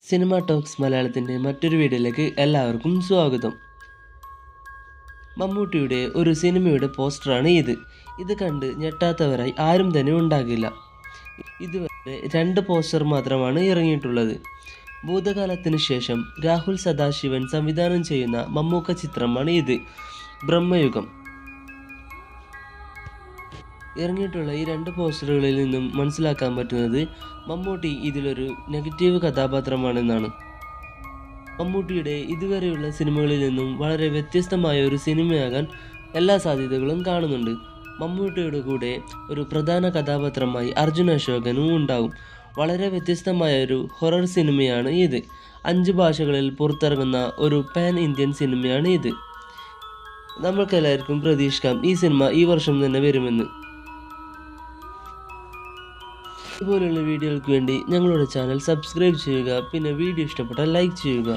Cinema talks മലയാളത്തിൻ്റെ മറ്റൊരു വീഡിയോയിലേക്ക് എല്ലാവർക്കും സ്വാഗതം. മമ്മൂട്ടിയുടെ ഒരു സിനിമയുടെ പോസ്റ്ററാണ് ഇത് കണ്ട് ഞെട്ടാത്തവരായി ആരും തന്നെ ഉണ്ടാകില്ല. ഇതുവരെ 2 പോസ്റ്റർ മാത്രമാണ് ഇറങ്ങിയിട്ടുള്ളത്. ഭൂതകാലത്തിന് ശേഷം രാഹുൽ സദാശിവൻ സംവിധാനം ചെയ്യുന്ന മമ്മൂക്ക ചിത്രമാണ് ഇത്, ബ്രഹ്മയുഗം. ഇറങ്ങിയിട്ടുള്ള ഈ 2 പോസ്റ്ററുകളിൽ നിന്നും മനസ്സിലാക്കാൻ പറ്റുന്നത് മമ്മൂട്ടി ഇതിലൊരു നെഗറ്റീവ് കഥാപാത്രമാണെന്നാണ്. മമ്മൂട്ടിയുടെ ഇതുവരെയുള്ള സിനിമകളിൽ നിന്നും വളരെ വ്യത്യസ്തമായ ഒരു സിനിമയാകാൻ എല്ലാ സാധ്യതകളും കാണുന്നുണ്ട്. മമ്മൂട്ടിയുടെ കൂടെ ഒരു പ്രധാന കഥാപാത്രമായി അർജുൻ അശോകനും ഉണ്ടാവും. വളരെ വ്യത്യസ്തമായ ഒരു ഹൊറർ സിനിമയാണ് ഇത്. 5 ഭാഷകളിൽ പുറത്തിറങ്ങുന്ന ഒരു പാൻ ഇന്ത്യൻ സിനിമയാണ് ഇത്. നമ്മൾക്കെല്ലാവർക്കും പ്രതീക്ഷിക്കാം ഈ സിനിമ ഈ വർഷം തന്നെ വരുമെന്ന്. ഇതുപോലുള്ള വീഡിയോകൾക്ക് വേണ്ടി ഞങ്ങളുടെ ചാനൽ സബ്സ്ക്രൈബ് ചെയ്യുക. പിന്നെ വീഡിയോ ഇഷ്ടപ്പെട്ടാൽ ലൈക്ക് ചെയ്യുക.